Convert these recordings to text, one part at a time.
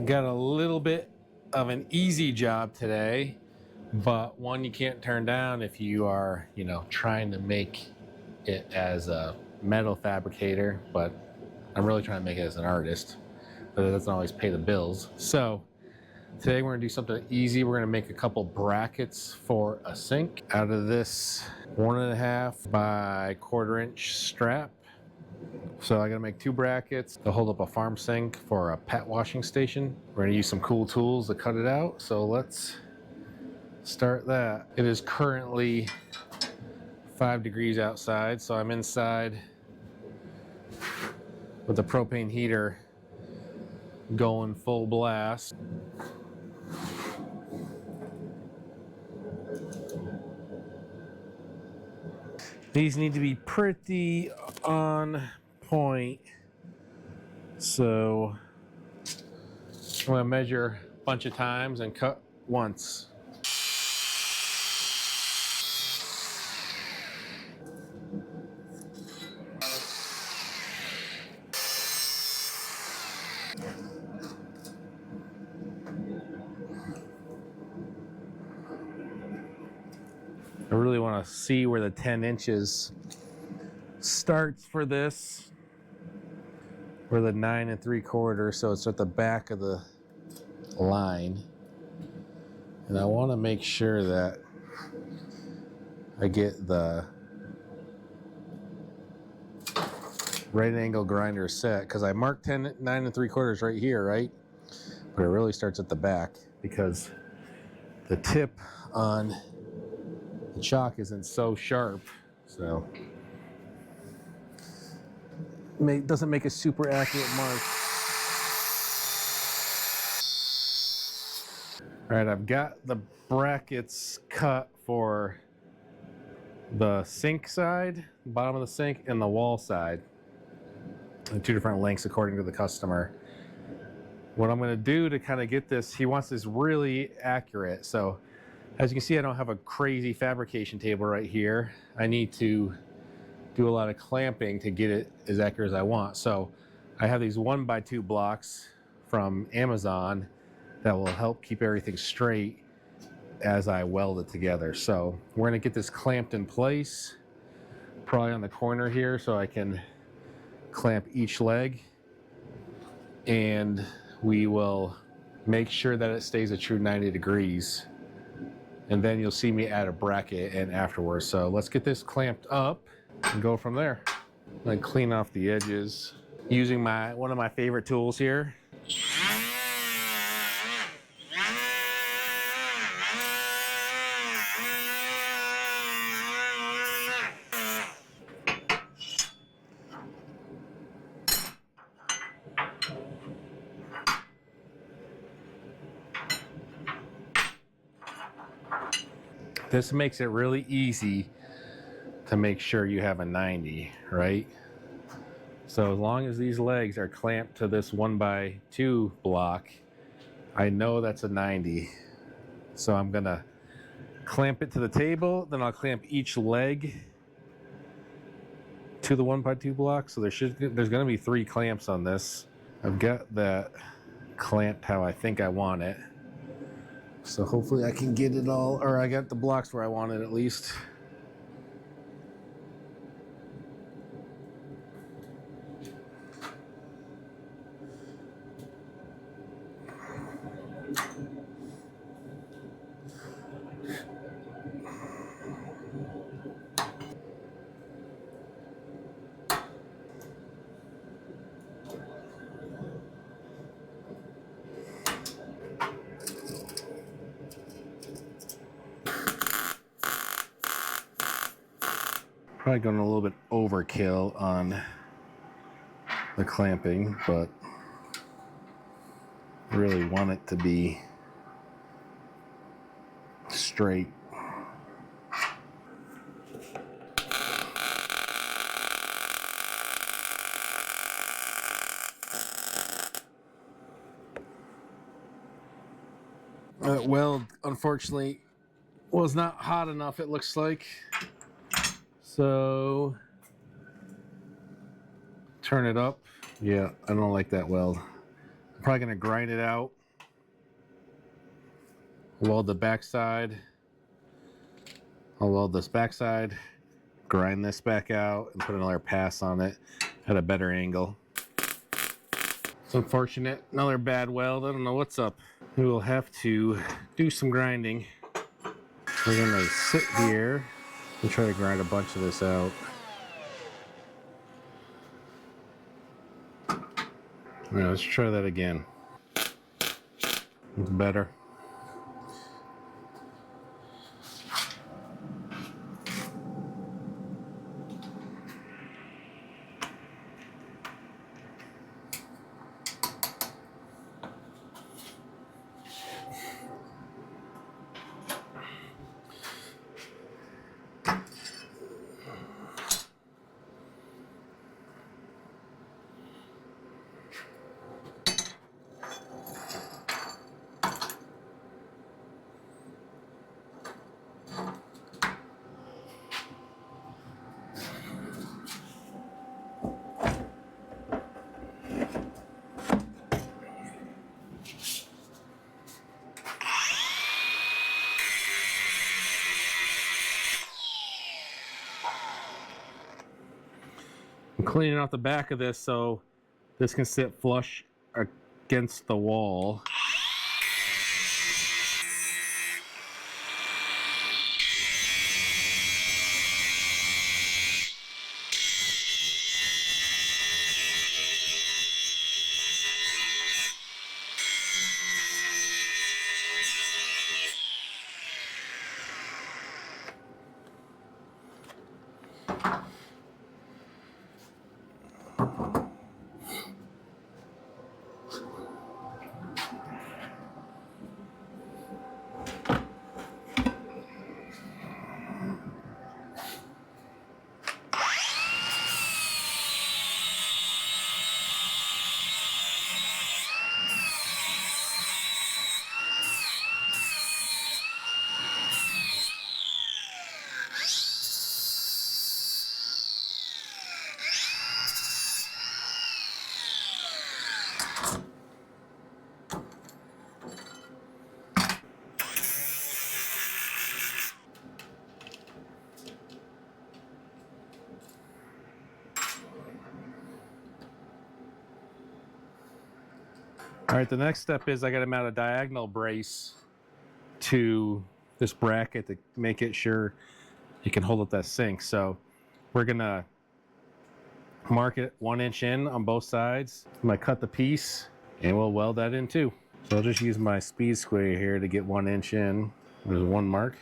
Got a little bit of an easy job today, but one you can't turn down if you are, trying to make it as a metal fabricator, but I'm really trying to make it as an artist, but it doesn't always pay the bills. So today we're gonna do something easy. We're gonna make a couple brackets for a sink out of this 1.5 by 1/4 inch strap. So I gotta make 2 brackets to hold up a farm sink for a pet washing station. We're gonna use some cool tools to cut it out. So let's start that. It is currently 5 degrees outside, so I'm inside with the propane heater going full blast. These need to be pretty on point. So I'm gonna measure a bunch of times and cut once. I really want to see where the 10 inches starts for this, or the 9 3/4, so it's at the back of the line. And I want to make sure that I get the right angle grinder set, because I marked 9 3/4 right here, right? But it really starts at the back because the tip on the chalk isn't so sharp, so doesn't make a super accurate mark. All right, I've got the brackets cut for the sink side, bottom of the sink, and the wall side, and 2 different lengths according to the customer. What I'm going to do to kind of get this, he wants this really accurate. So as you can see, I don't have a crazy fabrication table right here. I need to do a lot of clamping to get it as accurate as I want. So I have these 1x2 blocks from Amazon that will help keep everything straight as I weld it together. So we're going to get this clamped in place, probably on the corner here, so I can clamp each leg, and we will make sure that it stays a true 90 degrees. And then you'll see me add a bracket in afterwards. So let's get this clamped up and go from there. Then clean off the edges using one of my favorite tools here. This makes it really easy to make sure you have a 90, right? So as long as these legs are clamped to this 1x2 block, I know that's a 90. So I'm gonna clamp it to the table, then I'll clamp each leg to the 1x2 block. So there's gonna be 3 clamps on this. I've got that clamped how I think I want it. So hopefully I can get it all, or I got the blocks where I want it at least. Probably going a little bit overkill on the clamping, but I really want it to be straight. Weld, unfortunately, was not hot enough, it looks like. So turn it up. Yeah, I don't like that weld. Probably gonna grind it out. Weld the backside. I'll weld this backside, grind this back out, and put another pass on it at a better angle. It's unfortunate. Another bad weld. I don't know what's up. We will have to do some grinding. We're gonna sit here and try to grind a bunch of this out. Now let's try that again. It's better. I'm cleaning off the back of this so this can sit flush against the wall. All right, the next step is I got to mount a diagonal brace to this bracket to make it sure you can hold up that sink. So we're gonna mark it 1 inch in on both sides. I'm gonna cut the piece and we'll weld that in too. So I'll just use my speed square here to get 1 inch in. There's one mark.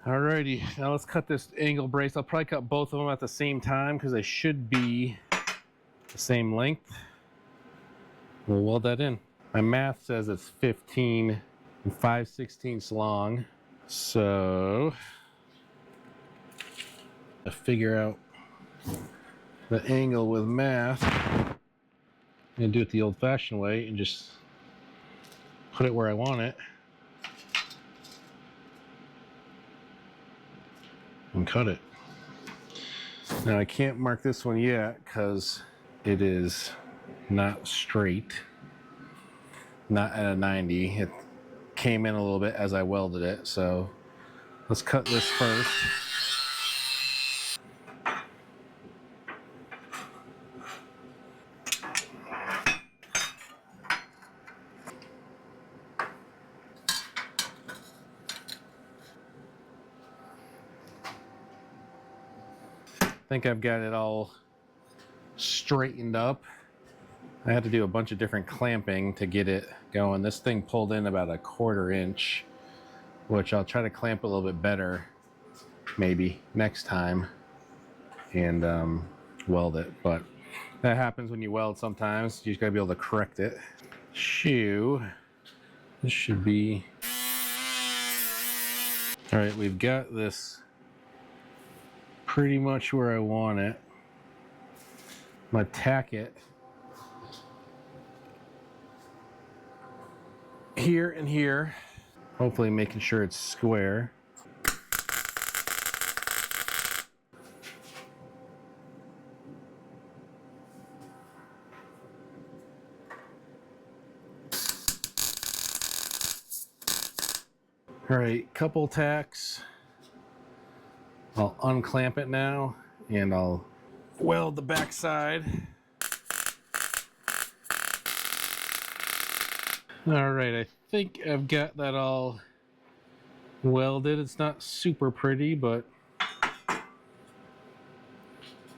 Alrighty, now let's cut this angle brace. I'll probably cut both of them at the same time because they should be the same length. We'll weld that in. My math says it's 15 and 5/16 long. So to figure out the angle with math, I'm gonna do it the old-fashioned way and just put it where I want it and cut it. Now I can't mark this one yet because it is not straight, not at a 90. It came in a little bit as I welded it, so let's cut this first. I think I've got it all straightened up. I had to do a bunch of different clamping to get it going. This thing pulled in about 1/4 inch, which I'll try to clamp a little bit better maybe next time and weld it. But that happens when you weld sometimes. You just gotta be able to correct it. Shoe, this should be, all right, we've got this pretty much where I want it. I'm gonna tack it here and here, hopefully making sure it's square. All right, couple tacks. I'll unclamp it now and I'll weld the back side. All right, I think I've got that all welded. It's not super pretty, but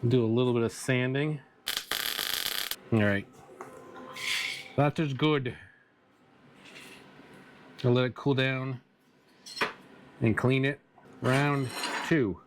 do a little bit of sanding. All right, that is good. I'll let it cool down and clean it. Round 2.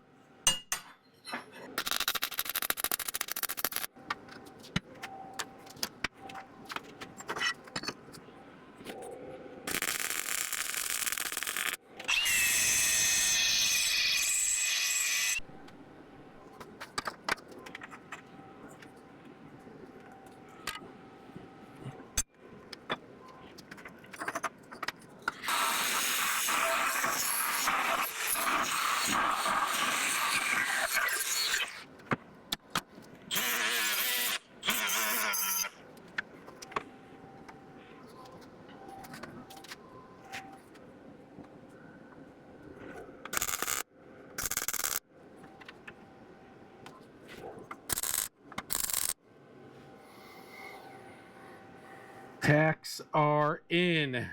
Tacks are in.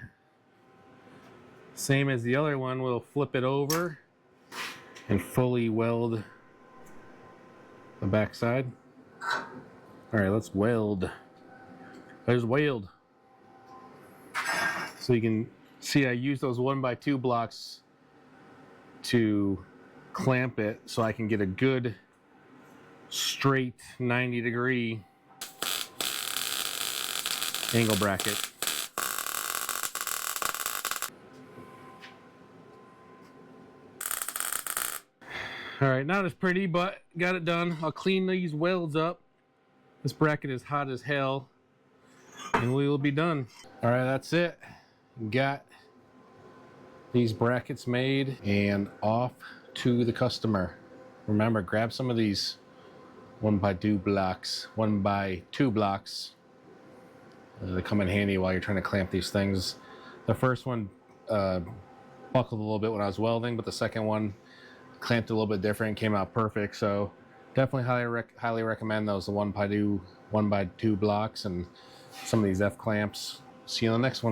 Same as the other one, we'll flip it over and fully weld the back side. All right, let's weld. There's weld. So you can see I use those 1x2 blocks to clamp it so I can get a good straight 90-degree angle bracket. All right, not as pretty, but got it done. I'll clean these welds up. This bracket is hot as hell, and we will be done. All right, that's it. Got these brackets made and off to the customer. Remember, grab some of these 1x2 blocks. They come in handy while you're trying to clamp these things. The first one buckled a little bit when I was welding, but the second one clamped a little bit different, came out perfect. So definitely highly recommend those, the 1x2 blocks and some of these F clamps. See you on the next one.